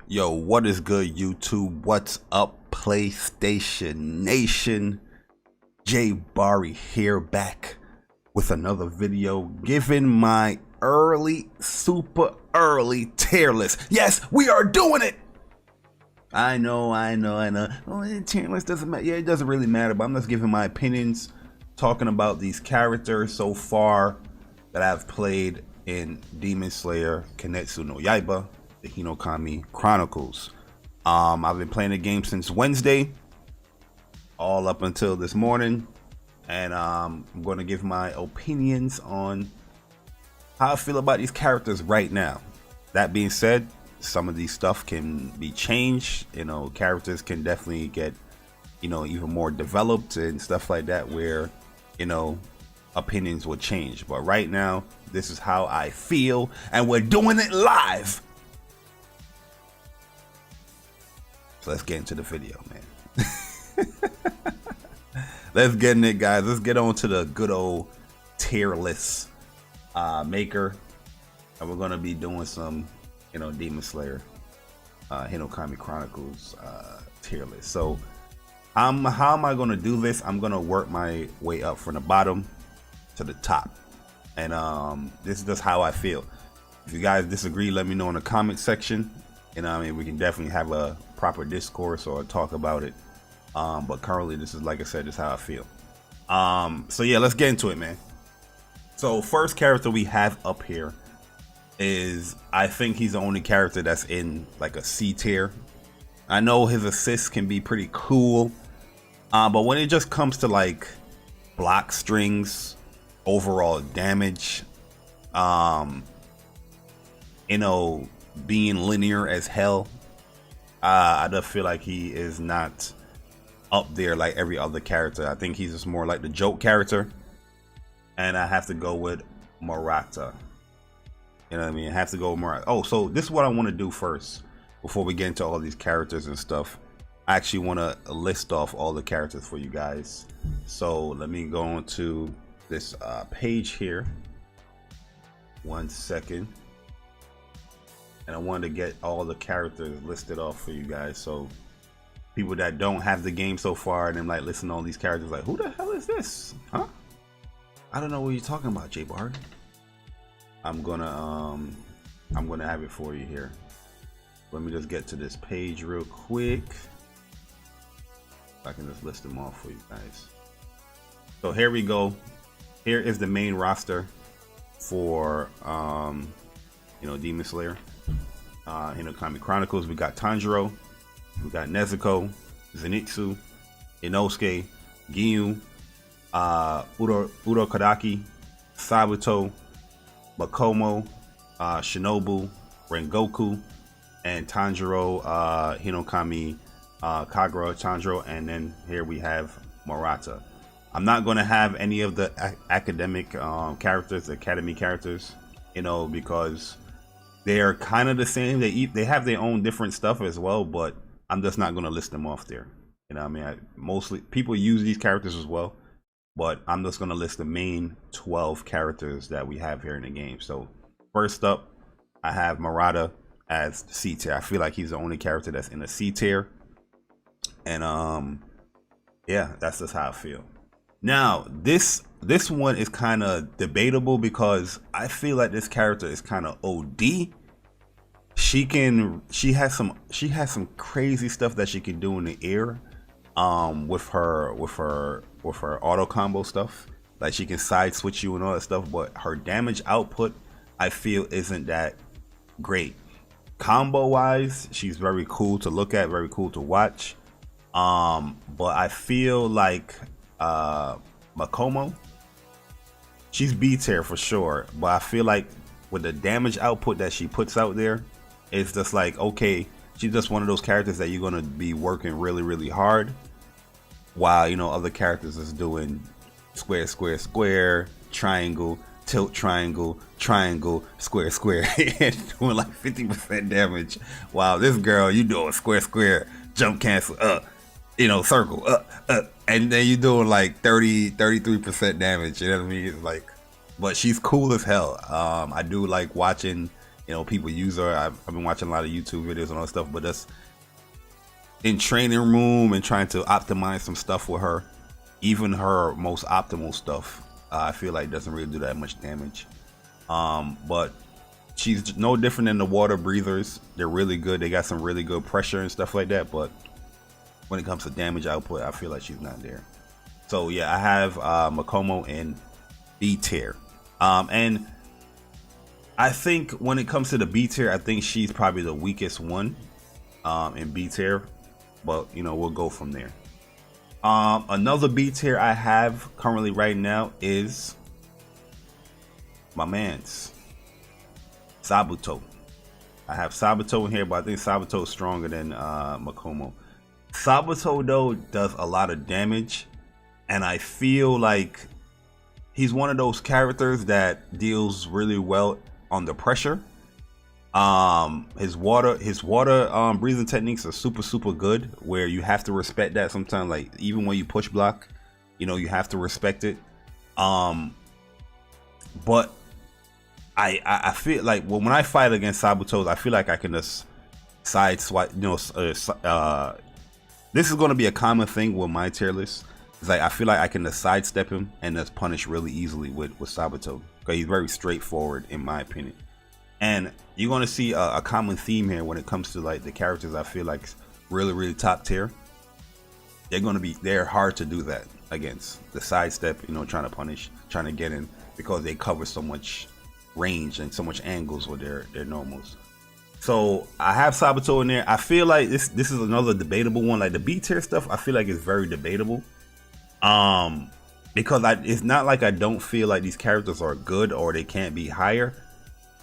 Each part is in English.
Yo, what is good, YouTube? What's up, PlayStation Nation? Jay Barry here, back with another video, giving my super early tier list. Yes, we are doing it! I know. Oh, tier list doesn't matter. Yeah, it doesn't really matter, but I'm just giving my opinions, talking about these characters so far that I've played in Demon Slayer Kimetsu no Yaiba, the Hinokami Chronicles. I've been playing the game since Wednesday, all up until this morning, and I'm going to give my opinions on how I feel about these characters right now. That being said, some of these stuff can be changed. Characters can definitely get, even more developed and stuff like that, where, opinions will change. But right now, this is how I feel, and we're doing it live. So let's get into the video, man. Let's get in it, guys. Let's get on to the good old tier list maker, and we're gonna be doing some, Demon Slayer, Hinokami Chronicles tier list. So, how am I gonna do this? I'm gonna work my way up from the bottom to the top, and this is just how I feel. If you guys disagree, let me know in the comment section. We can definitely have a proper discourse or talk about it. But currently, this is, like I said, this is how I feel. So yeah, let's get into it, man. So first character we have up here is, I think he's the only character that's in like a C tier. I know his assists can be pretty cool, but when it just comes to like block strings, overall damage, being linear as hell, I just feel like he is not up there like every other character. I think he's just more like the joke character, and I have to go with Murata. I have to go with Murata. Oh, so this is what I want to do first before we get into all these characters and stuff. I actually want to list off all the characters for you guys. So let me go into this page here. 1 second. And I wanted to get all the characters listed off for you guys, so people that don't have the game so far and then like listen to all these characters like, who the hell is this? Huh? I don't know what you're talking about, J Bar. I'm gonna have it for you here. Let me just get to this page real quick. I can just list them off for you guys. So here we go. Here is the main roster for Demon Slayer, Hinokami Chronicles. We got Tanjiro, we got Nezuko, Zinetsu, Inosuke, Ginyu, Aurora Kodaki, Sabuto, Makomo, Shinobu, Rengoku, and Tanjiro, Hinokami, Kagura Tanjiro, and then here we have Murata. I'm not going to have any of the academic characters, the academy characters, because they are kind of the same. They have their own different stuff as well, but I'm just not going to list them off there. Mostly people use these characters as well, but I'm just going to list the main 12 characters that we have here in the game. So first up, I have Murata as C tier. I feel like he's the only character that's in a C tier, and yeah, that's just how I feel. Now this one is kind of debatable because I feel like this character is kind of OD. She has some crazy stuff that she can do in the air, with her auto combo stuff. Like she can side switch you and all that stuff, but her damage output, I feel, isn't that great. Combo wise, she's very cool to look at, very cool to watch. But I feel like Makomo, she's B tier for sure, but I feel like with the damage output that she puts out there, it's just like, okay, she's just one of those characters that you're gonna be working really, really hard, while other characters is doing square, square, square, triangle, tilt, triangle, triangle, square, square, and doing like 50% damage. While this girl, you doing square, square, jump cancel, circle, and then you doing like 33% damage. You know what I mean? It's like, but she's cool as hell. I do like watching, you know, people use her. I've been watching a lot of YouTube videos and all that stuff, but that's in training room and trying to optimize some stuff with her. Even her most optimal stuff, I feel like doesn't really do that much damage. But she's no different than the water breathers. They're really good. They got some really good pressure and stuff like that. But when it comes to damage output, I feel like she's not there. So yeah, I have Makomo in B tier. And I think when it comes to the B tier, I think she's probably the weakest one in B tier. But you know, we'll go from there. Another B tier I have currently right now is my man's Sabuto. I have Sabuto in here, but I think Sabuto is stronger than Makomo. Sabuto though does a lot of damage, and I feel like he's one of those characters that deals really well under pressure. His water breathing techniques are super good, where you have to respect that sometimes. Like even when you push block, you know, you have to respect it. But I feel like when I fight against Sabutos, I feel like I can just side swipe. You know, this is going to be a common thing with my tier list. It's like I feel like I can just sidestep him and just punish really easily with Sabuto, because he's very straightforward in my opinion. And you're going to see a common theme here when it comes to like the characters I feel like really top tier. They're hard to do that against. The sidestep, you know, trying to punish, trying to get in, because they cover so much range and so much angles with their normals. So I have Sabuto in there. I feel like this is another debatable one. Like the B tier stuff, I feel like it's very debatable. Because it's not like I don't feel like these characters are good or they can't be higher.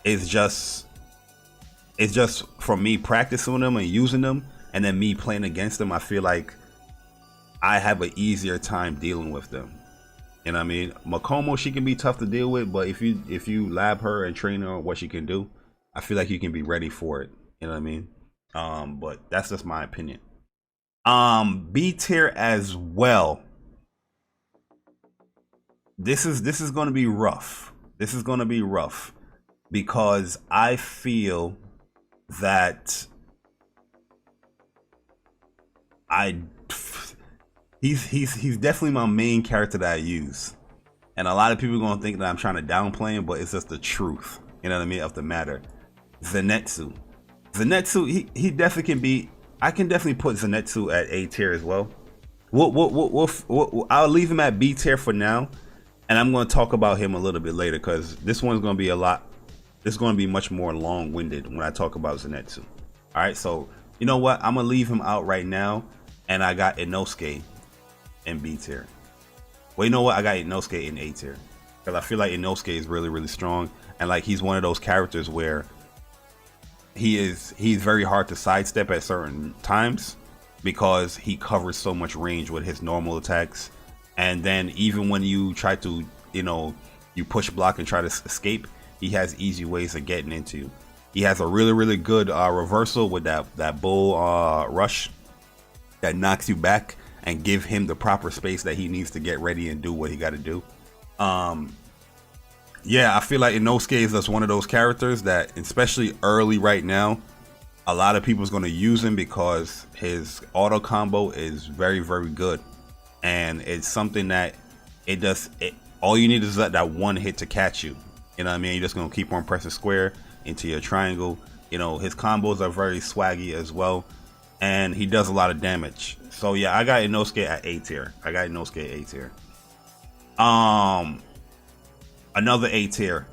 It's just from me practicing them and using them, and then me playing against them, I feel like I have an easier time dealing with them. You know what I mean? Makomo, she can be tough to deal with, but if you lab her and train her on what she can do, I feel like you can be ready for it. You know what I mean? But that's just my opinion. B tier as well. This is going to be rough. This is going to be rough. Because I feel that he's definitely my main character that I use, and a lot of people are gonna think that I'm trying to downplay him, but it's just the truth. You know what I mean, of the matter. Zinetsu, he definitely can be. I can definitely put Zinetsu at A tier as well. I'll leave him at B tier for now, and I'm going to talk about him a little bit later, because this one's going to be it's going to be much more long-winded when I talk about Zinetsu. All right, so you know what? I'm going to leave him out right now, and I got Inosuke in B tier. Well, you know what? I got Inosuke in A tier, because I feel like Inosuke is really strong, and like he's one of those characters where he's very hard to sidestep at certain times, because he covers so much range with his normal attacks. And then even when you try to, you know, you push block and try to escape, he has easy ways of getting into you. He has a really good reversal with that bull rush that knocks you back and give him the proper space that he needs to get ready and do what he got to do. Yeah, I feel like Inosuke is just one of those characters that, especially early right now, a lot of people's going to use him because his auto combo is very good, and it's something that all you need is that one hit to catch you. You know what I mean? You're just going to keep on pressing square into your triangle. You know, his combos are very swaggy as well, and he does a lot of damage. So yeah, I got Inosuke at A tier. Another A tier,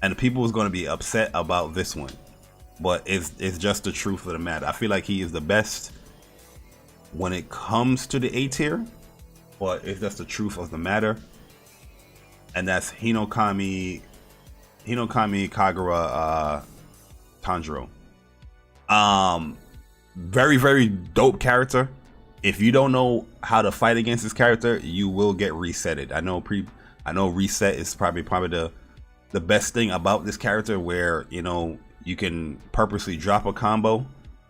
and the people is going to be upset about this one, but it's just the truth of the matter. I feel like he is the best when it comes to the A tier, but it's just the truth of the matter, and that's Hinokami Kagura Tanjiro. Very dope character. If you don't know how to fight against this character, you will get resetted. I know reset is probably the best thing about this character, where you know you can purposely drop a combo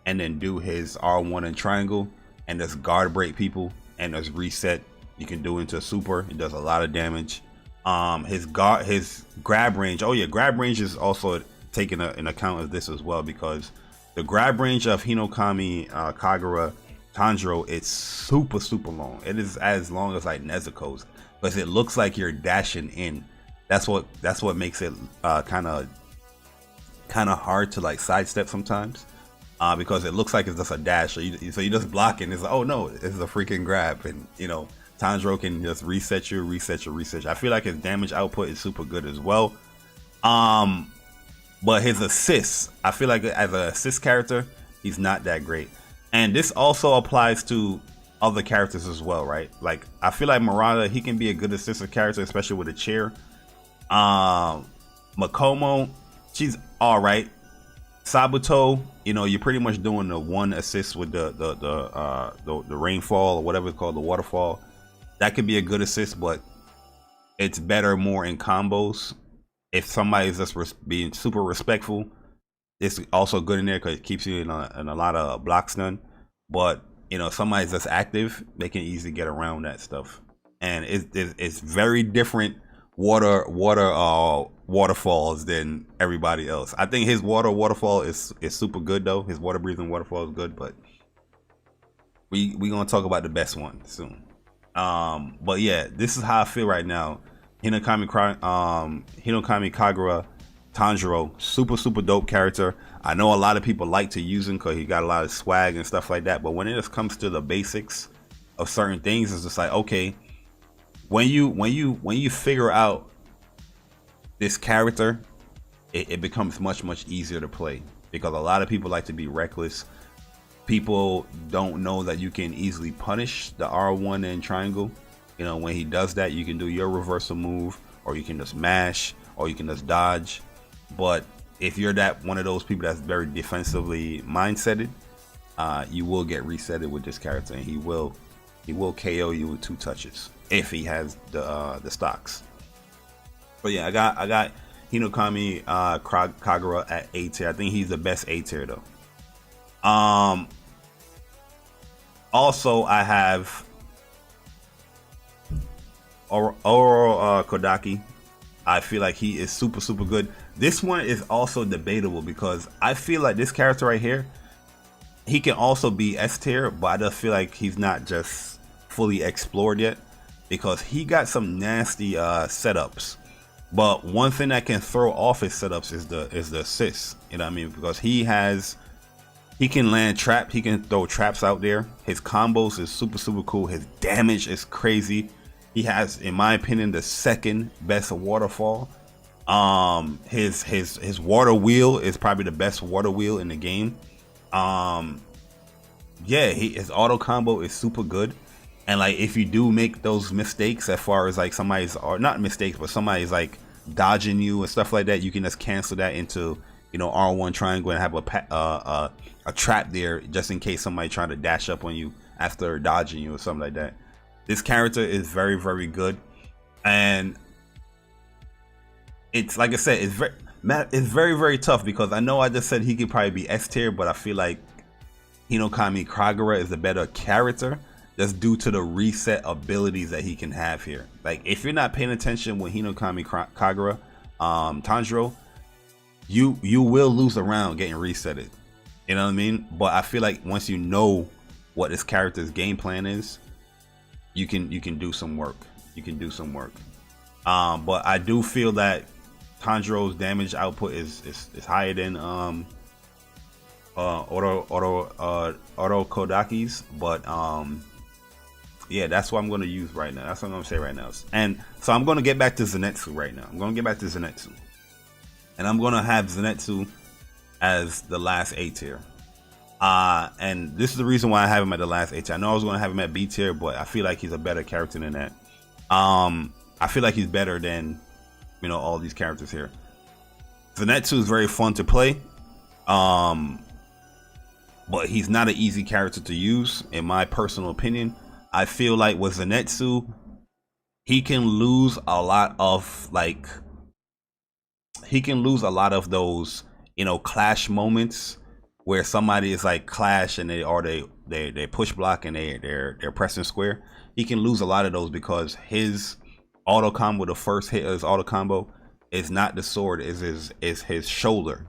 and then do his R1 and triangle and just guard break people and just reset. You can do into a super. It does a lot of damage. His grab range. Oh yeah, grab range is also take in account of this as well, because the grab range of Hinokami Kagura Tanjiro is super long. It is as long as like Nezuko's, because it looks like you're dashing in. That's what makes it kind of hard to like sidestep sometimes, because it looks like it's just a dash. So you just block it, and it's like, oh no, it's a freaking grab, and you know Tanjiro can just reset you. I feel like his damage output is super good as well. But his assists, I feel like as an assist character, he's not that great. And this also applies to other characters as well, right? Like I feel like Murata, he can be a good assistant character, especially with a chair. Makomo, she's all right. Sabuto, you know, you're pretty much doing the one assist with the rainfall or whatever it's called, the waterfall. That could be a good assist, but it's better more in combos. If somebody's just being super respectful, it's also good in there because it keeps you in a lot of block stun. But you know, if somebody's just active, they can easily get around that stuff. And it's very different waterfalls than everybody else. I think his waterfall is super good though. His water breathing waterfall is good, but we gonna talk about the best one soon. But yeah, this is how I feel right now. Hinokami Kagura Tanjiro, super dope character. I know a lot of people like to use him because he got a lot of swag and stuff like that, but when it just comes to the basics of certain things, it's just like, okay, when you figure out this character, it becomes much easier to play, because a lot of people like to be reckless. People don't know that you can easily punish the R1 and triangle. You know, when he does that, you can do your reversal move, or you can just mash, or you can just dodge. But if you're one of those people that's very defensively mindseted, you will get resetted with this character, and he will KO you with 2 touches if he has the stocks. But yeah, I got Hinokami Kagura at A tier. I think he's the best A tier though. Also, I have Aurora Kodaki. I feel like he is super good. This one is also debatable, because I feel like this character right here, he can also be S tier, but I just feel like he's not just fully explored yet, because he got some nasty setups. But one thing that can throw off his setups is the assists. You know what I mean? Because he can land trap, he can throw traps out there. His combos is super cool. His damage is crazy. He has, in my opinion, the second best waterfall. His water wheel is probably the best water wheel in the game. Yeah, his auto combo is super good. And like, if you do make those mistakes, as far as like somebody's, or not mistakes, but somebody's like dodging you and stuff like that, you can just cancel that into, you know, R1 triangle and have a trap there just in case somebody trying to dash up on you after dodging you or something like that. This character is very good, and it's like I said, it's very tough, because I know I just said he could probably be S tier, but I feel like Hinokami Kagura is a better character, just due to the reset abilities that he can have here. Like, if you're not paying attention with Hinokami Kagura Tanjiro, you will lose a round getting resetted. You know what I mean? But I feel like once you know what this character's game plan is, you can do some work. But I do feel that Tanjiro's damage output is higher than Aurora Kodaki's. But yeah, that's what I'm going to use right now. That's what I'm going to say right now. And so I'm going to get back to Zinetsu right now. And I'm going to have Zinetsu as the last A tier. And this is the reason why I have him at the last A tier. I know I was going to have him at B tier, but I feel like he's a better character than that. I feel like he's better than, you know, all these characters here. Zinetsu is very fun to play. But he's not an easy character to use, in my personal opinion. I feel like with Zinetsu, he can lose a lot of those, you know, clash moments where somebody is like clash and they push block and they're pressing square. He can lose a lot of those because his auto combo, the first hit of his auto combo, is not the sword, is his shoulder.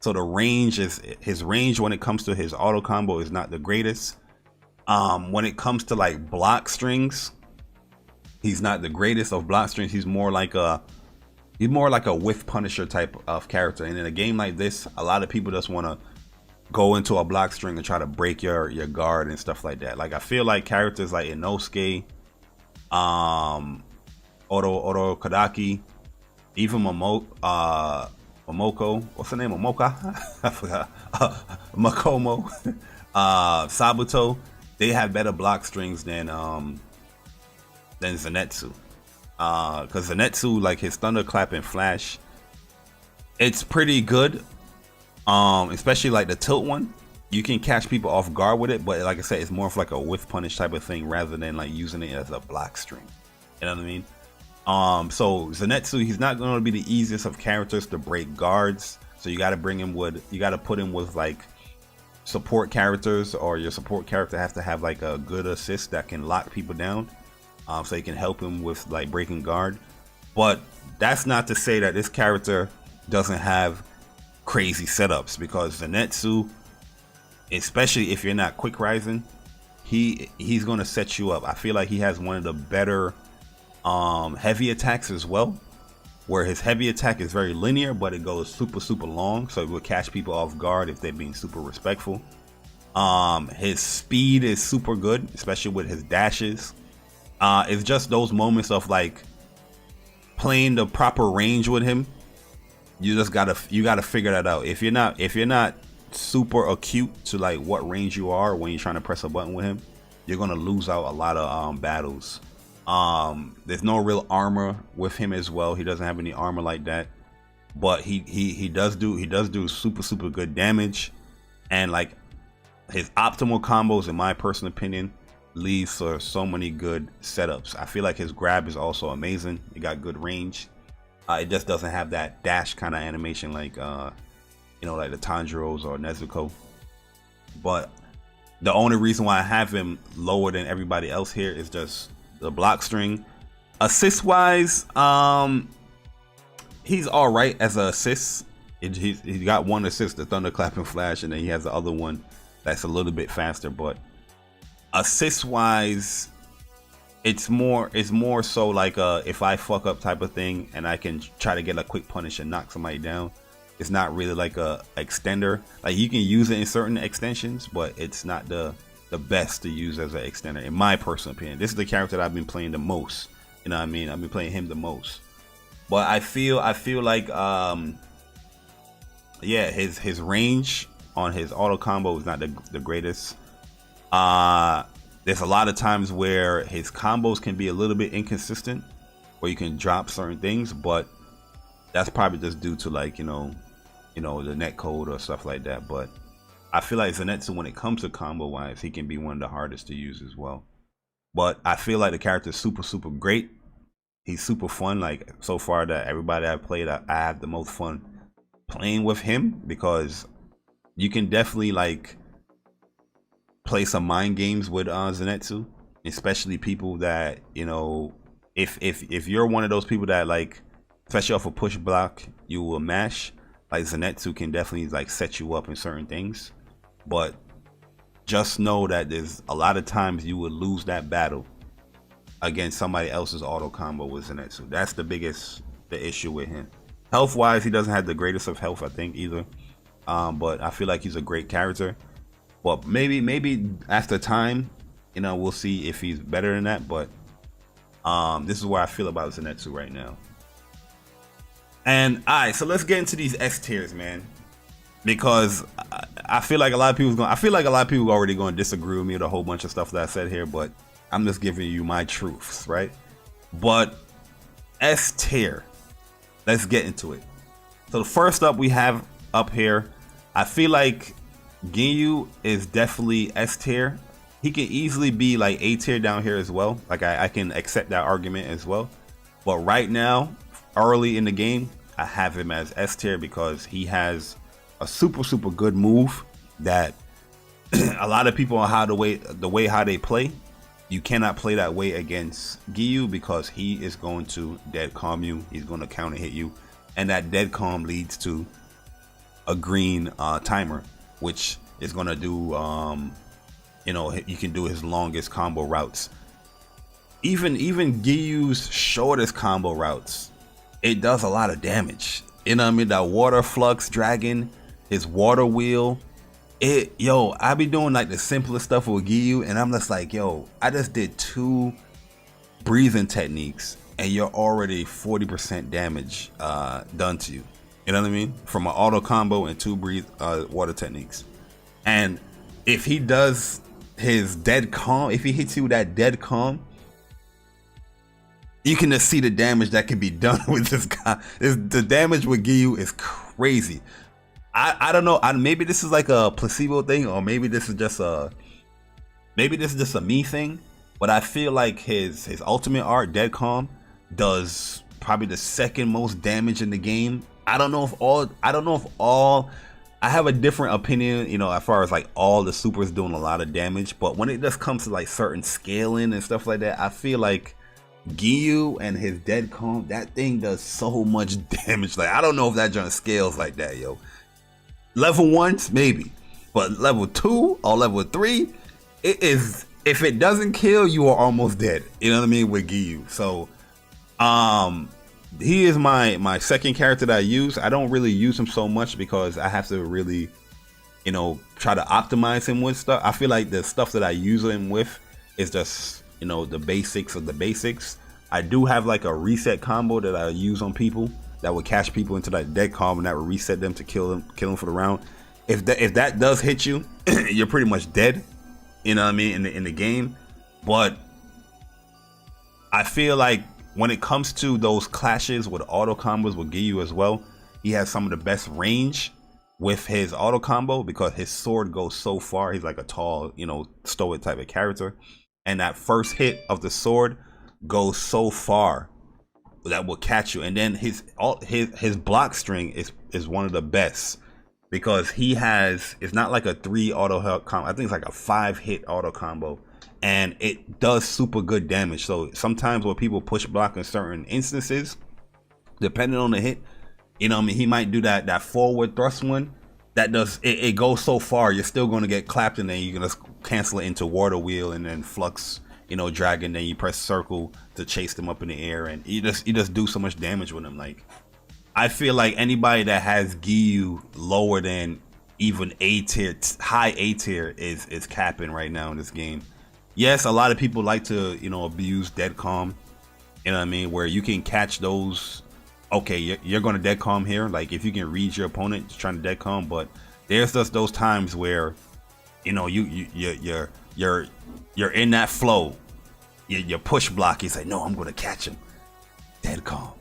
So the range is his range when it comes to his auto combo is not the greatest. When it comes to like block strings, he's not the greatest of block strings. He's more like a whiff punisher type of character. And in a game like this, a lot of people just want to go into a block string and try to break your guard and stuff like that. Like I feel like characters like Inosuke, Aurora Kodaki, even Momoko, what's the name? Momoka? I forgot. Makomo, Sabuto, they have better block strings than Zinetsu. Because Zinetsu, like his thunderclap and flash, it's pretty good. Especially like the tilt one, you can catch people off guard with it, but like I said, it's more of like a whiff punish type of thing rather than like using it as a block string. You know what I mean? So Zinetsu, he's not going to be the easiest of characters to break guards. So you got to bring him with, you got to put him with like support characters, or your support character has to have like a good assist that can lock people down. So you can help him with like breaking guard. But that's not to say that this character doesn't have crazy setups, because Zinetsu, especially if you're not quick rising, he's going to set you up. I feel like he has one of the better heavy attacks as well, where his heavy attack is very linear, but it goes super long, so it will catch people off guard if they're being super respectful. His speed is super good, especially with his dashes. It's just those moments of like playing the proper range with him. You just gotta figure that out. If you're not super acute to like what range you are when you're trying to press a button with him, you're gonna lose out a lot of battles. There's no real armor with him as well. He doesn't have any armor like that, but he does do super good damage, and like his optimal combos, in my personal opinion, leads for so many good setups. I feel like his grab is also amazing. He got good range. It just doesn't have that dash kind of animation like like the Tanjiros or Nezuko. But the only reason why I have him lower than everybody else here is just the block string. Assist wise, he's all right as an assist. He got one assist, the thunderclap and flash, and then he has the other one that's a little bit faster. But assist wise, it's more so like a if I fuck up type of thing, and I can try to get a quick punish and knock somebody down. It's not really like a extender. Like you can use it in certain extensions, but it's not the best to use as an extender, in my personal opinion. This is the character that I've been playing the most. You know what I mean? I've been playing him the most. But I feel like yeah, his range on his auto combo is not the greatest. There's a lot of times where his combos can be a little bit inconsistent, where you can drop certain things, but that's probably just due to like, the net code or stuff like that. But I feel like Zinetsu, when it comes to combo wise, he can be one of the hardest to use as well. But I feel like the character is super great. He's super fun. Like so far that everybody I've played, I have the most fun playing with him, because you can definitely like play some mind games with Zinetsu, especially people that, if you're one of those people that like, especially off a push block, you will mash. Like Zinetsu can definitely like set you up in certain things, but just know that there's a lot of times you would lose that battle against somebody else's auto combo with Zinetsu. That's the issue with him. Health wise, he doesn't have the greatest of health, I think, either. But I feel like he's a great character. But maybe after time, we'll see if he's better than that. But this is where I feel about Zinetsu right now. And alright, so let's get into these S tiers, man, because I feel like a lot of people are already going to disagree with me with a whole bunch of stuff that I said here, but I'm just giving you my truths, right? But S tier, let's get into it. So the first up we have up here, I feel like Ginyu is definitely S tier. He can easily be like A tier down here as well. Like I can accept that argument as well. But right now, early in the game, I have him as S tier because he has a super good move that a lot of people on the way how they play, you cannot play that way against Ginyu, because he is going to dead calm you. He's going to counter hit you. and that dead calm leads to a green timer, which is gonna do you know, you can do his longest combo routes. Even Ginyu's shortest combo routes, it does a lot of damage. You know what I mean? That water flux dragon, his water wheel. Yo, I be doing like the simplest stuff with Ginyu, and I'm just like, yo, I just did 2 breathing techniques, and you're already 40% damage done to you. You know what I mean? From an auto combo and 2 breathe water techniques. And if he does his dead calm, if he hits you with that dead calm, you can just see the damage that can be done with this guy. The damage with Ginyu is crazy. I don't know. Maybe this is like a placebo thing, or maybe this is just a me thing. But I feel like his ultimate art, Dead Calm, does probably the second most damage in the game. I don't know if all. I have a different opinion, you know, as far as like all the supers doing a lot of damage. But when it just comes to like certain scaling and stuff like that, I feel like Ginyu and his Dead Calm, that thing does so much damage. Like, I don't know if that joint scales like that, yo. Level 1s, maybe, but level 2 or level 3, it is. If it doesn't kill, you are almost dead. You know what I mean with Ginyu. So, he is my second character that I use. I don't really use him so much because I have to really, you know, try to optimize him with stuff. I feel like the stuff that I use him with is just, you know, the basics of the basics. I do have like a reset combo that I use on people that would catch people into that dead calm, and that would reset them to kill them for the round. If that does hit you, you're pretty much dead. You know what I mean, in the game. But I feel like when it comes to those clashes with auto combos with Ginyu as well, he has some of the best range with his auto combo because his sword goes so far. He's like a tall, you know, stoic type of character, and that first hit of the sword goes so far that will catch you. And then his block string is one of the best because he has, it's not like a 3 auto combo. I think it's like a 5 hit auto combo, and it does super good damage. So sometimes when people push block in certain instances, depending on the hit, you know what I mean, he might do that forward thrust one that does it goes so far, you're still going to get clapped, and then you're going to cancel it into water wheel and then flux, you know, dragon. Then you press circle to chase them up in the air, and you just do so much damage with them. Like, I feel like anybody that has Ginyu lower than even A tier, high A tier, is capping right now in this game. Yes, a lot of people like to, you know, abuse dead calm. You know what I mean, where you can catch those. Okay, you're going to dead calm here. Like, if you can read your opponent trying to dead calm, but there's just those times where, you know, you're in that flow. You push block. You say, no, I'm going to catch him. Dead calm.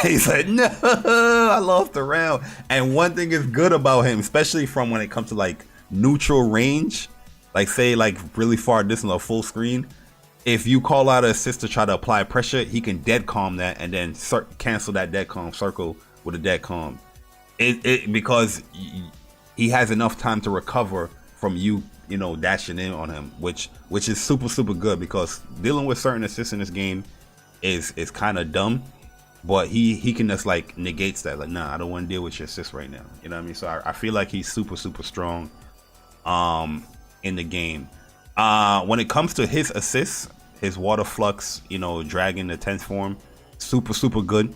He's like, no, I lost the round. And one thing is good about him, especially from when it comes to like neutral range, like say like really far distance or full screen. If you call out an assist to try to apply pressure, he can dead calm that and then cancel that dead calm circle with a dead calm. Because he has enough time to recover from you know, dashing in on him, which is super good, because dealing with certain assists in this game is kind of dumb. But he can just like negates that, like, nah, I don't want to deal with your assist right now. You know what I mean? So I feel like he's super strong in the game. When it comes to his assists, his water flux, you know, dragon, the 10th form, super good.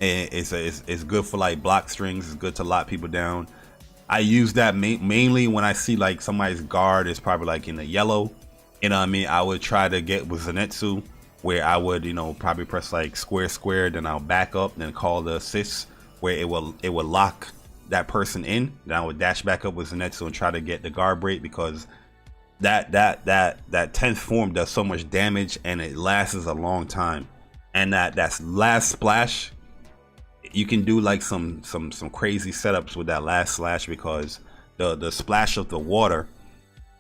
It's good for like block strings. It's good to lock people down. I use that mainly when I see like somebody's guard is probably like in the yellow. You know what I mean? I would try to get with Zinetsu, where I would, you know, probably press like square, then I'll back up, then call the assist, where it will lock that person in. Then I would dash back up with Zinetsu and try to get the guard break, because that 10th form does so much damage and it lasts a long time. And that last splash, you can do like some crazy setups with that last slash, because the splash of the water,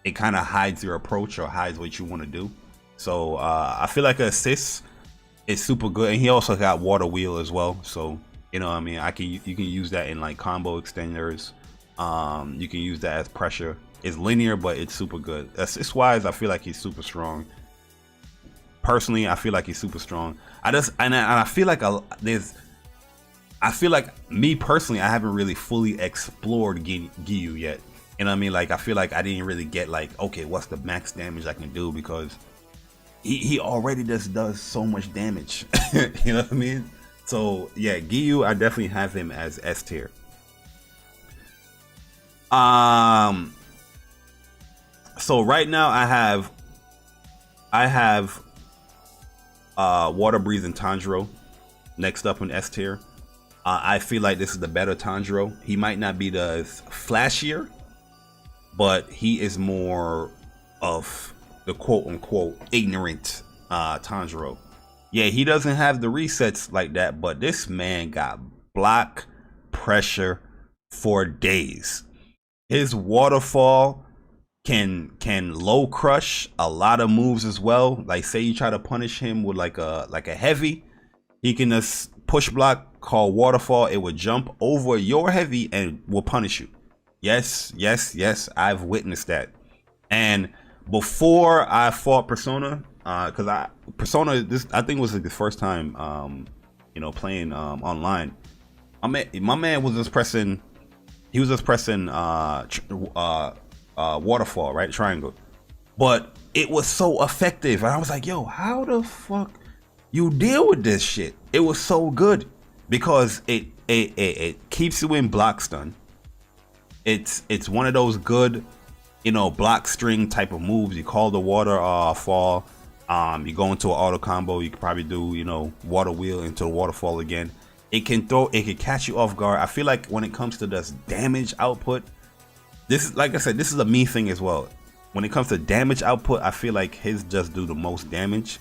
it kind of hides your approach or hides what you want to do. So I feel like an assist is super good, and he also got water wheel as well. So, you know what I mean, you can use that in like combo extenders. You can use that as pressure. It's linear, but it's super good. Assist wise, I feel like he's super strong. personally, I feel like he's super strong. I feel like I feel like me personally, I haven't really fully explored Ginyu yet. You know what I mean? Like, I feel like I didn't really get like, okay, what's the max damage I can do, because he already just does so much damage. You know what I mean? So yeah, Ginyu, I definitely have him as S tier. So right now I have Water Breathing Tanjiro next up in S tier. I feel like this is the better Tanjiro. He might not be the flashier, but he is more of the quote-unquote ignorant Tanjiro. Yeah, he doesn't have the resets like that, but this man got block pressure for days. His waterfall can low crush a lot of moves as well. Like, say you try to punish him with like a heavy, he can just push block called waterfall. It would jump over your heavy and will punish you. Yes, I've witnessed that. And before I fought Persona, because Persona, I think was like the first time playing online. My man was just pressing. He was just pressing waterfall, right, triangle, but it was so effective, and I was like, yo, how the fuck you deal with this shit? It was so good because it keeps you in block stun. It's one of those good, block string type of moves. You call the water fall, you go into an auto combo, you could probably do water wheel into the waterfall again. It can catch you off guard. I feel like when it comes to this damage output, this is, like I said, this is a me thing as well. When it comes to damage output, I feel like his just do the most damage.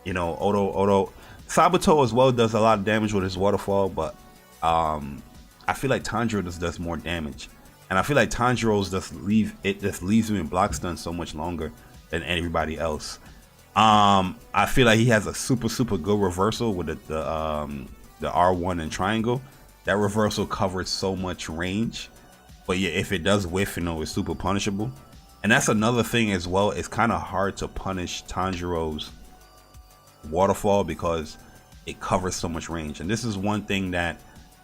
Odo Sabato as well does a lot of damage with his waterfall, but I feel like Tanjiro just does more damage. And I feel like Tanjiro's just leaves him in block stun so much longer than everybody else. I feel like he has a super good reversal with the R1 and triangle. That reversal covers so much range. But yeah, if it does whiff, it's super punishable. And that's another thing as well. It's kind of hard to punish Tanjiro's waterfall because it covers so much range. And this is one thing that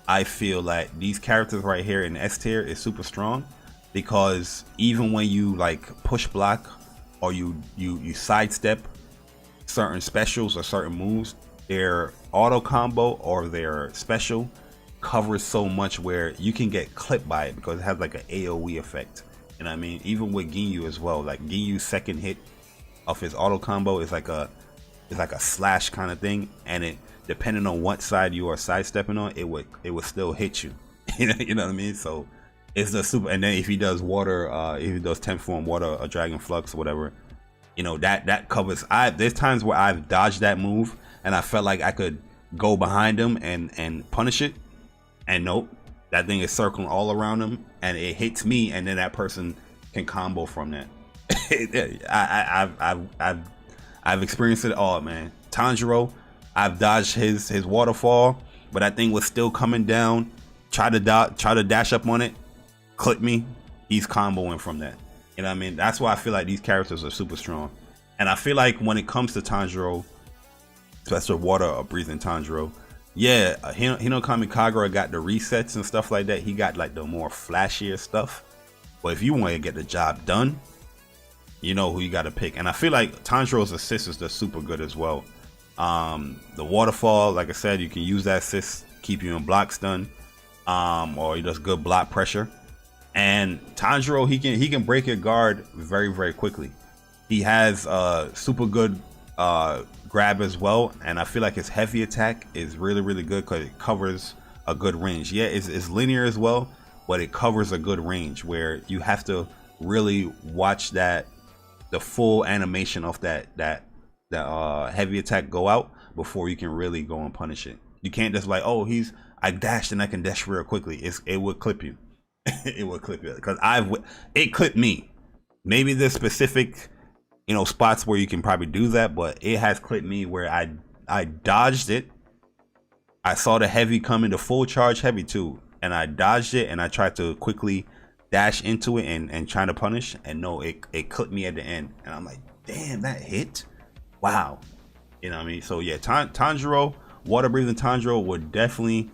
I feel like these characters right here in S tier is super strong, because even when you like push block or you sidestep certain specials or certain moves, their auto combo or their special covers so much where you can get clipped by it because it has like an AoE effect. You know what I mean? Even with Ginyu as well, like Ginyu's second hit of his auto combo is like a slash kind of thing, and it, depending on what side you are sidestepping on, it would still hit you. You know what I mean? So it's the super. And then if he does water, if he does 10 form water, a dragon flux or whatever, that covers. There's times where I've dodged that move and I felt like I could go behind him and punish it, and nope, that thing is circling all around him and it hits me, and then that person can combo from that. I've experienced it all, man. Tanjiro, I've dodged his waterfall, but that thing was still coming down. Try to dash up on it, clip me. He's comboing from that. You know what I mean? That's why I feel like these characters are super strong. And I feel like when it comes to Tanjiro, especially water or breathing Tanjiro, yeah, Hinokami Kagura got the resets and stuff like that. He got like the more flashier stuff. But if you want to get the job done, you know who you got to pick. And I feel like Tanjiro's assist is just super good as well. The waterfall, like I said, you can use that assist, keep you in block stun, or he does good block pressure. And Tanjiro, he can break your guard very, very quickly. He has super good grab as well, and I feel like his heavy attack is really, really good because it covers a good range. Yeah, it's linear as well, but it covers a good range where you have to really watch the full animation of that heavy attack go out before you can really go and punish it. You can't just like, oh, I dashed and I can dash real quickly. It would clip you. It would clip you because it clipped me. Maybe there's specific spots where you can probably do that, but it has clipped me where I dodged it. I saw the heavy coming, the full charge heavy too, and I dodged it and I tried to quickly dash into it and trying to punish, and no, it clipped me at the end, and I'm like, damn, that hit. Wow. You know what I mean? So yeah, Tanjiro, water breathing Tanjiro would definitely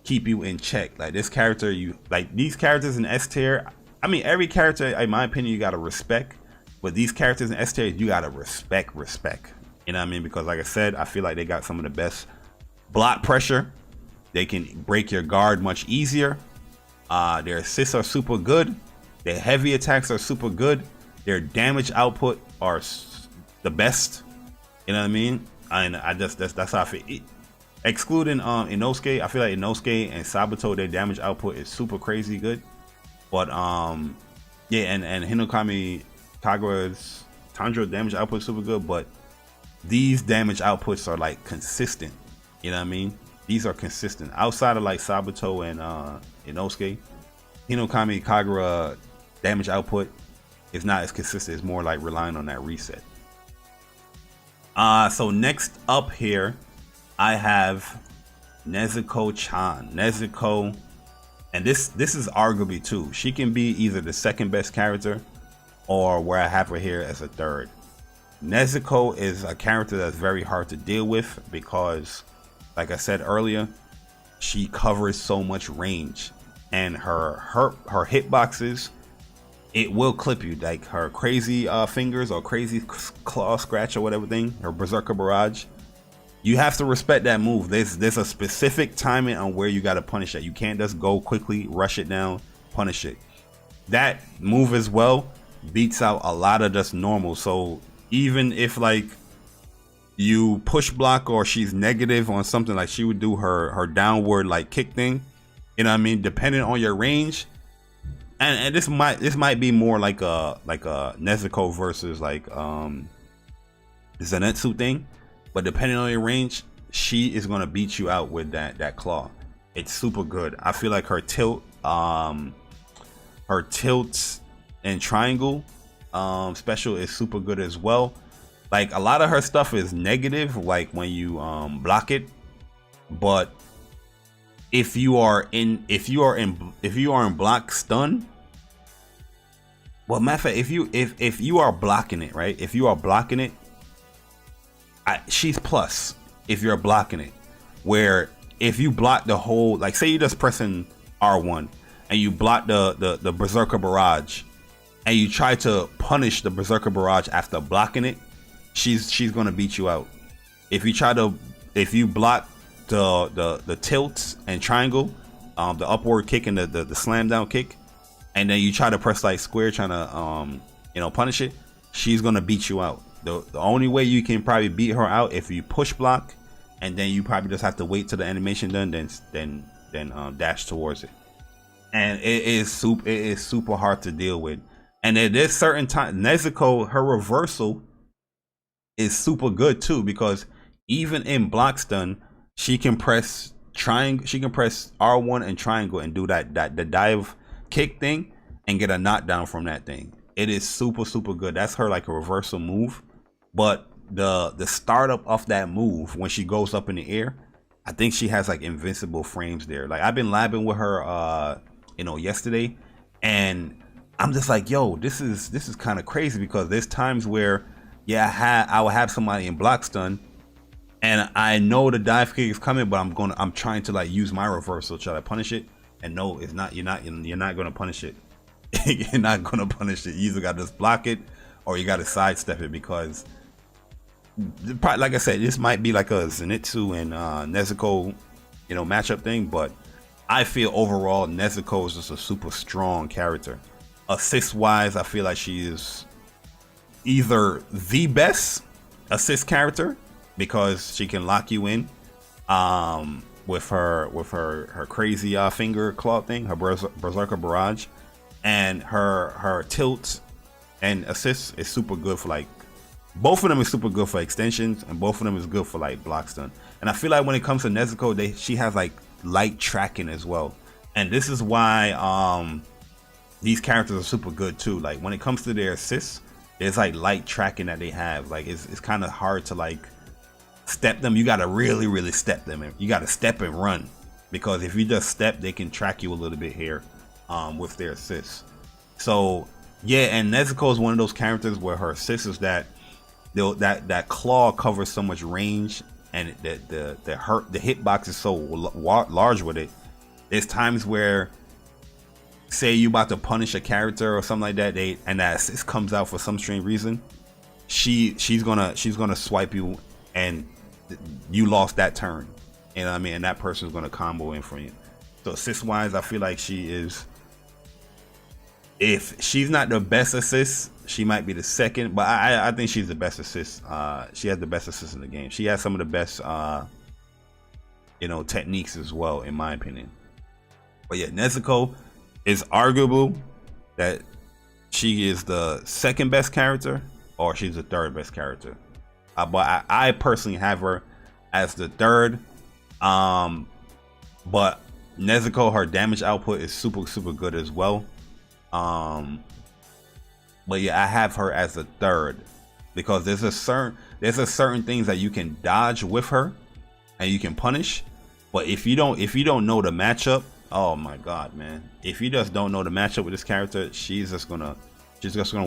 keep you in check. Like this character, you like these characters in S tier. I mean, every character, in my opinion, you gotta respect. But these characters in S tier, you gotta respect. You know what I mean? Because like I said, I feel like they got some of the best block pressure. They can break your guard much easier. Their assists are super good. Their heavy attacks are super good. Their damage output are the best. You know what I mean? And that's how I feel. Excluding Inosuke, I feel like Inosuke and Sabato, their damage output is super crazy good. But yeah, and Hinokami Kagura's Tanjiro damage output is super good. But these damage outputs are like consistent. You know what I mean? These are consistent. Outside of like Sabato and Inosuke, Hinokami Kagura damage output is not as consistent. It's more like relying on that reset. So next up here, I have Neziko Chan. Nezuko, and this is arguably too. She can be either the second best character or where I have her here as a third. Nezuko is a character that's very hard to deal with because, like I said earlier, she covers so much range, and her hitboxes, it will clip you. Like her crazy fingers or crazy claw scratch or whatever thing, her Berserker Barrage. You have to respect that move. There's a specific timing on where you got to punish it. You can't just go quickly, rush it down, punish it. That move as well beats out a lot of just normal. So even if like you push block or she's negative on something, like she would do her downward like kick thing, you know what I mean, depending on your range. And this might be more like a Nezuko versus like Zinetsu thing, but depending on your range, she is gonna beat you out with that claw. It's super good. I feel like her tilts and triangle special is super good as well. Like a lot of her stuff is negative, like when you block it, but if you are in block stun, well, matter of fact, if you are blocking it, right? If you are blocking it, she's plus. If you're blocking it, where if you block the whole, like say you're just pressing R1 and you block the Berserker Barrage, and you try to punish the Berserker Barrage after blocking it, she's gonna beat you out. If you block the tilts and triangle, the upward kick and the slam down kick, and then you try to press like square trying to punish it, she's gonna beat you out. The only way you can probably beat her out if you push block, and then you probably just have to wait till the animation done, then dash towards it. And it is super hard to deal with. And at this certain time, Nezuko, her reversal is super good too, because even in block stun, she can press triangle, she can press R1 and triangle and do the dive kick thing and get a knockdown from that thing. It is super good. That's her like a reversal move. But the startup of that move, when she goes up in the air, I think she has like invincible frames there. Like I've been labbing with her yesterday, and I'm just like, yo, this is kind of crazy, because there's times where I will have somebody in block stun, and I know the dive kick is coming, but I'm trying to like use my reversal to try to punish it, and no, it's not. You're not gonna punish it. You're not gonna punish it. You either got to just block it, or you got to sidestep it, because like I said, this might be like a Zenitsu and Nezuko, matchup thing, but I feel overall Nezuko is just a super strong character. Assist wise, I feel like she is either the best assist character, because she can lock you in with her crazy finger claw thing, her Berserker Barrage, and her tilt and assists is super good for like, both of them is super good for extensions, and both of them is good for like block stun. And I feel like when it comes to Nezuko, she has like light tracking as well, and this is why these characters are super good too. Like when it comes to their assists, there's like light tracking that they have. Like it's kind of hard to like step them. You got to really step them. You got to step and run, because if you just step, they can track you a little bit here with their assists. So yeah, and Nezuko is one of those characters where her assist is that that claw covers so much range, and the hitbox is so large with it. There's times where, say you about to punish a character or something like that, and that assist comes out for some strange reason, she's gonna swipe you, and you lost that turn. You know what I mean? And that person's gonna combo in for you. So assist wise, I feel like she is. If she's not the best assist, she might be the second, but I think she's the best assist. She has the best assist in the game. She has some of the best, techniques as well, in my opinion. But yeah, Nezuko is arguable that she is the second best character, or she's the third best character. But I personally have her as the third. But Nezuko, her damage output is super good as well. But yeah, I have her as the third because there's a certain things that you can dodge with her and you can punish. But if you don't know the matchup, oh my god, man! If you just don't know the matchup with this character, she's just gonna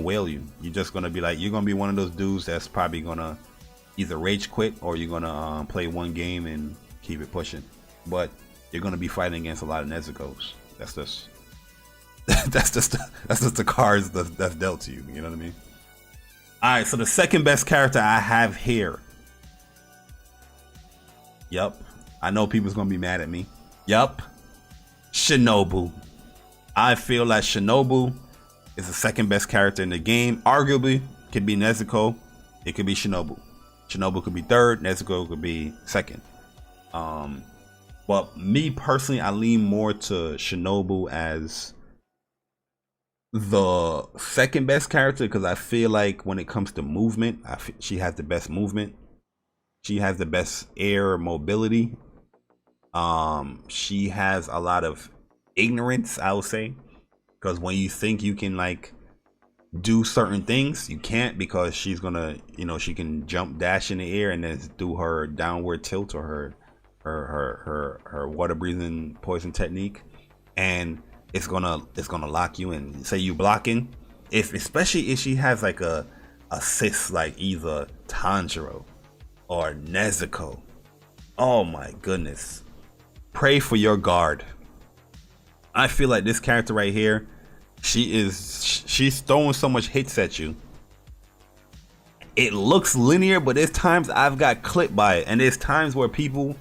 wail you. You're just gonna be like, you're gonna be one of those dudes that's probably gonna either rage quit or you're gonna play one game and keep it pushing. But you're gonna be fighting against a lot of Nezukos. That's just the cards that's dealt to you. You know what I mean? All right. So the second best character I have here. Yup. I know people's gonna be mad at me. Yup. Shinobu. I feel like Shinobu is the second best character in the game. Arguably, could be Nezuko. It could be Shinobu. Shinobu could be third. Nezuko could be second. But me personally, I lean more to Shinobu as the second best character because I feel like when it comes to movement, she has the best movement. She has the best air mobility. She has a lot of ignorance, I would say, because when you think you can like do certain things, you can't, because she's gonna, she can jump dash in the air and then do her downward tilt or her water breathing poison technique, and it's gonna lock you in. Say you blocking, especially if she has like a assist like either Tanjiro or Nezuko. Oh my goodness. Pray for your guard. I feel like this character right here, she's throwing so much hits at you. It looks linear, but there's times I've got clipped by it, and there's times where people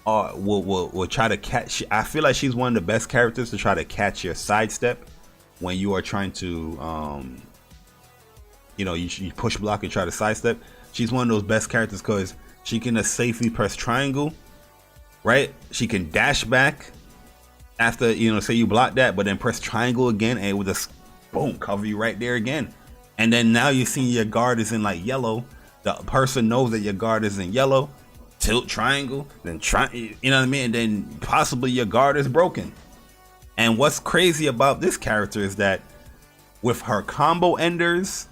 will try to catch. I feel like she's one of the best characters to try to catch your sidestep when you are trying to you push block and try to sidestep. She's one of those best characters because she can just safely press triangle, right? She can dash back after, say you block that, but then press triangle again and it will just boom, cover you right there again. And then now you're seeing your guard is in like yellow. The person knows that your guard is in yellow. Tilt triangle, then try, you know what I mean? And then possibly your guard is broken. And what's crazy about this character is that with her combo enders,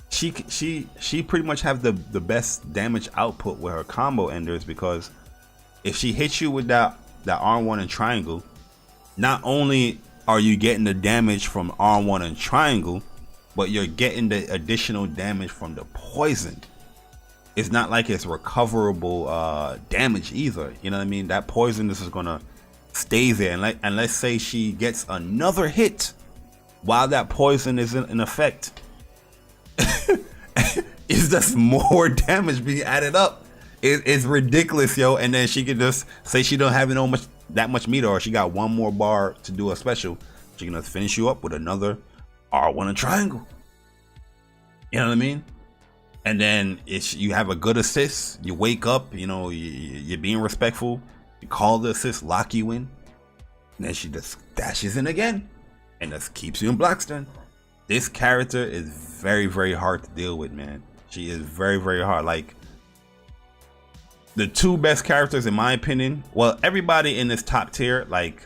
she pretty much have the best damage output with her combo enders, because if she hits you with that R1 and triangle, not only are you getting the damage from R1 and triangle, but you're getting the additional damage from the poison. It's not like it's recoverable damage either. You know what I mean? That poison is gonna stay there, and let's say she gets another hit while that poison is in effect. It's just more damage being added up. It's ridiculous, yo. And then she could just say she don't have that much meter, or she got one more bar to do a special. She can just finish you up with another R1 and triangle. You know what I mean? And then you have a good assist, you wake up, you're being respectful, you call the assist, lock you in, and then she just dashes in again and just keeps you in block stun. This character is very, very hard to deal with, man. She is very, very hard. Like, the two best characters in my opinion, well, everybody in this top tier, like,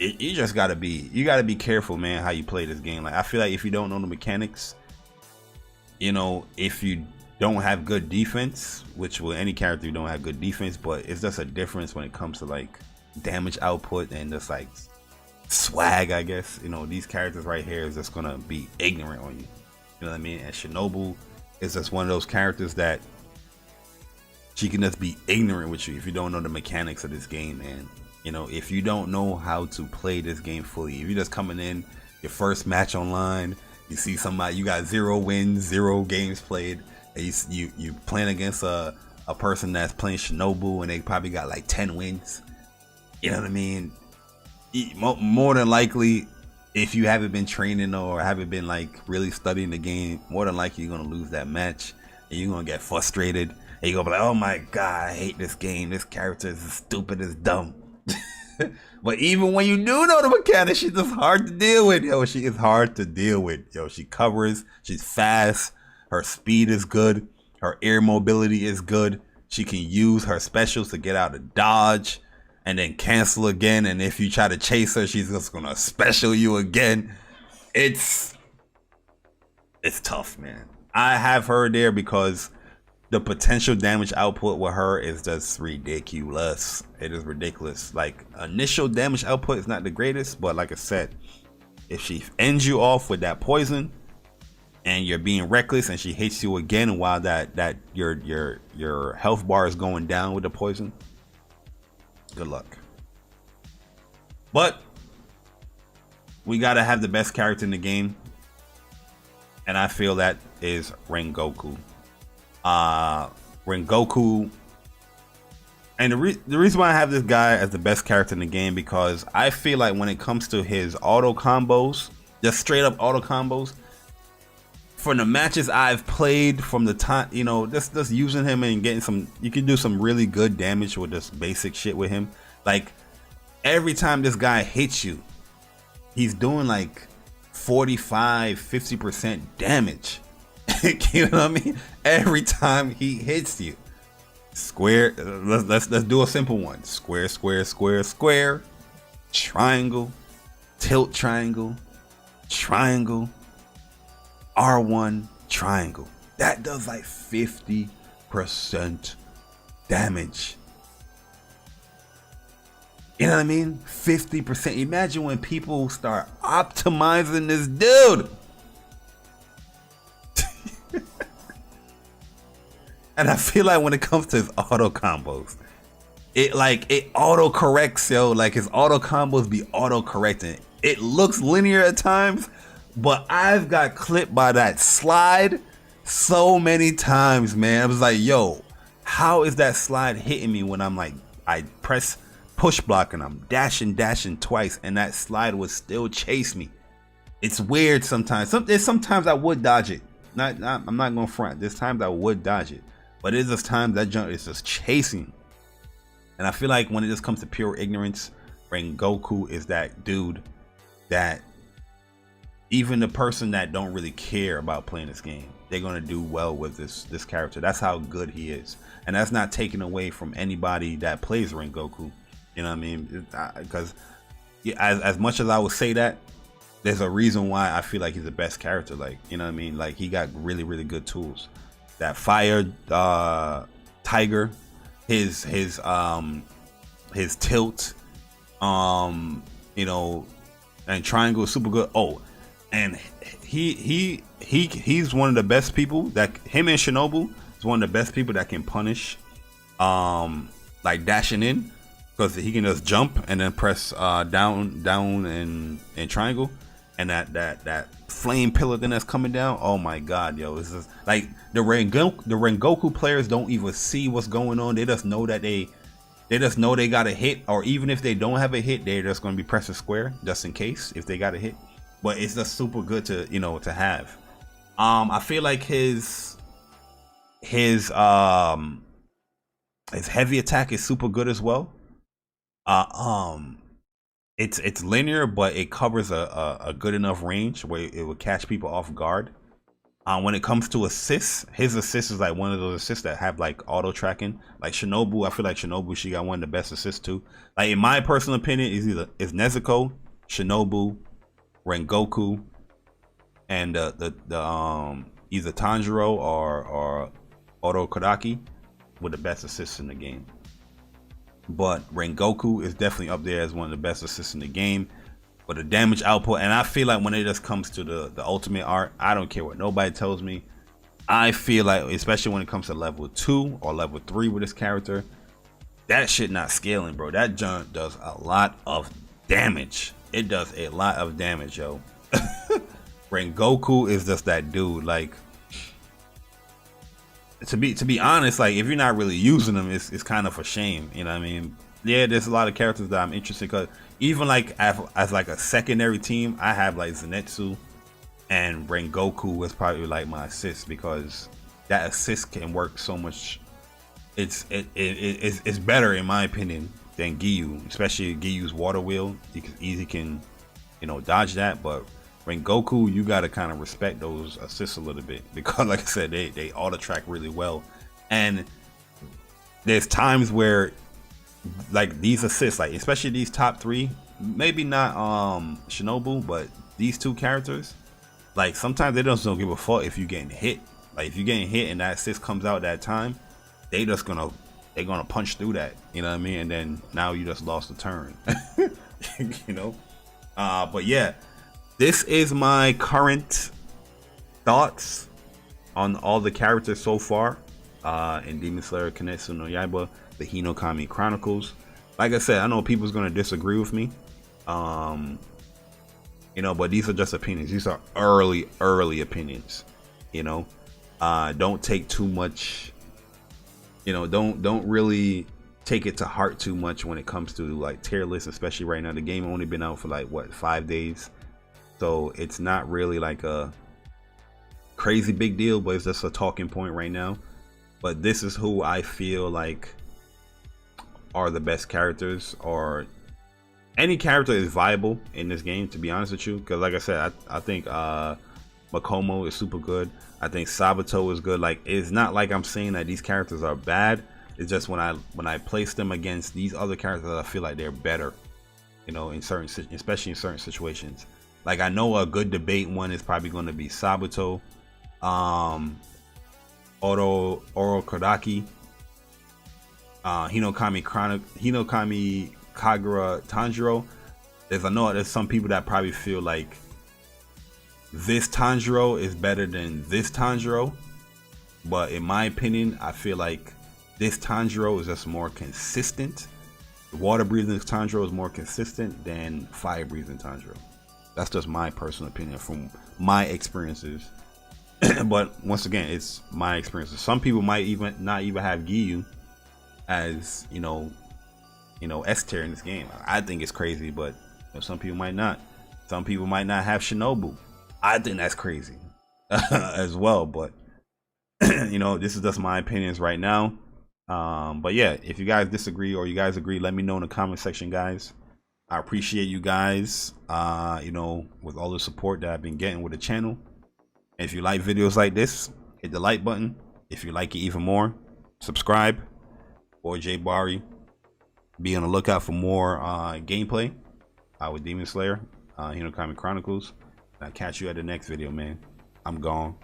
you just gotta be careful, man, how you play this game. Like, I feel like if you don't know the mechanics, if you don't have good defense, which with any character you don't have good defense, but it's just a difference when it comes to like damage output and just like swag, I guess. These characters right here is just gonna be ignorant on you. You know what I mean? And Shinobu is just one of those characters that she can just be ignorant with you if you don't know the mechanics of this game, man. You know, if you don't know how to play this game fully, if you're just coming in your first match online, you see somebody, you got 0 wins, 0 games played, and you playing against a person that's playing Shinobu and they probably got like 10 wins. You know what I mean? More than likely, if you haven't been training or haven't been like really studying the game, more than likely you're gonna lose that match and you're gonna get frustrated and you're gonna be like, oh my god, I hate this game, this character is as stupid as dumb. But even when you do know the mechanics, she's just hard to deal with. Yo, she is hard to deal with. Yo, she covers, she's fast, her speed is good, her air mobility is good, she can use her specials to get out of dodge and then cancel again, and if you try to chase her, she's just gonna special you again. It's tough, man. I have her there because the potential damage output with her is just ridiculous. It is ridiculous. Like, initial damage output is not the greatest, but like I said, if she ends you off with that poison and you're being reckless and she hits you again while that your health bar is going down with the poison, good luck. But we gotta have the best character in the game, and I feel that is Rengoku. Rengoku, and the reason why I have this guy as the best character in the game, because I feel like when it comes to his auto combos, just straight up auto combos, from the matches I've played, from the time, you know, just using him and getting some, you can do some really good damage with this basic shit with him. Like, every time this guy hits you, he's doing like 45-50% damage. You know what I mean? Every time he hits you. Square, let's do a simple one. Square, square, square, square. Triangle. Tilt triangle. Triangle. R1 triangle. That does like 50% damage. You know what I mean? 50%. Imagine when people start optimizing this dude. And I feel like when it comes to his auto combos, it auto corrects, yo. Like, his auto combos be auto correcting. It looks linear at times, but I've got clipped by that slide so many times, man. I was like, yo, how is that slide hitting me when I'm like, I press push block and I'm dashing twice and that slide would still chase me? It's weird sometimes. Sometimes I would dodge it. I'm not gonna front. There's times I would dodge it. But it is just times that junk is just chasing. And I feel like when it just comes to pure ignorance, Rengoku is that dude that even the person that don't really care about playing this game, they're gonna do well with this character. That's how good he is. And that's not taken away from anybody that plays Rengoku. You know what I mean? Because as much as I would say that, there's a reason why I feel like he's the best character. Like, you know what I mean? Like, he got really, really good tools. That fire tiger, his tilt, you know, and triangle is super good. Oh, and he's one of the best people that, him and Shinobu is one of the best people that can punish like dashing in, because he can just jump and then press down and triangle, and that flame pillar then that's coming down. Oh my god, yo, it's just like the Rengoku players don't even see what's going on. They just know that they got a hit, or even if they don't have a hit, they're just going to be pressing square just in case if they got a hit. But it's just super good to, you know, to have. I feel like his heavy attack is super good as well. It's linear, but it covers a good enough range where it would catch people off guard. When it comes to assists, his assist is like one of those assists that have like auto tracking. Like Shinobu, I feel like Shinobu, she got one of the best assists too. Like, in my personal opinion, is Nezuko, Shinobu, Rengoku, and the either Tanjiro or Aurora Kodaki with the best assists in the game. But Rengoku is definitely up there as one of the best assists in the game. But the damage output, and I feel like when it just comes to the ultimate art, I don't care what nobody tells me. I feel like, especially when it comes to level 2 or level 3 with this character, that shit not scaling, bro. That junk does a lot of damage. It does a lot of damage, yo. Rengoku is just that dude. Like, to be honest, like, if you're not really using them, it's kind of a shame. You know what I mean? Yeah, there's a lot of characters that I'm interested, because even like as like a secondary team, I have like Zinetsu and Rengoku was probably like my assist, because that assist can work so much. It's better in my opinion than Ginyu, especially Ginyu's water wheel. You can easily dodge that, but Rengoku, you gotta kind of respect those assists a little bit, because like I said, they auto track really well, and there's times where like these assists, like especially these top 3, maybe not Shinobu, but these 2 characters, like sometimes they just don't give a fuck if you're getting hit. Like if you're getting hit and that assist comes out that time, they're gonna punch through that, you know what I mean? And then now you just lost the turn. But yeah, this is my current thoughts on all the characters so far in Demon Slayer Kimetsu no Yaiba, the Hinokami Chronicles. Like I said, I know people's gonna disagree with me, but these are just opinions. These are early opinions. Don't take too much. Don't really take it to heart too much when it comes to like tier lists, especially right now. The game only been out for like 5 days, so it's not really like a crazy big deal, but it's just a talking point right now. But this is who I feel like are the best characters, or any character is viable in this game, to be honest with you, because like I said, I think Makomo is super good. I think Sabato is good. Like, it's not like I'm saying that these characters are bad. It's just when I place them against these other characters, I feel like they're better, especially in certain situations. Like, I know a good debate one is probably going to be Sabato, Aurora Kodaki, Hinokami Kagura Tanjiro. There's some people that probably feel like this Tanjiro is better than this Tanjiro, but in my opinion, I feel like this Tanjiro is just more consistent. The water breathing Tanjiro is more consistent than fire breathing Tanjiro. That's just my personal opinion from my experiences. But once again, it's my experiences. Some people might not even have Ginyu as S tier in this game. I think it's crazy, but some people might not. Some people might not have Shinobu. I think that's crazy as well. But this is just my opinions right now. But yeah, if you guys disagree or you guys agree, let me know in the comment section, guys. I appreciate you guys, with all the support that I've been getting with the channel. And if you like videos like this, hit the like button. If you like it even more, subscribe. Boy J Bari. Be on the lookout for more gameplay with Demon Slayer, Hinokami Chronicles. I'll catch you at the next video, man. I'm gone.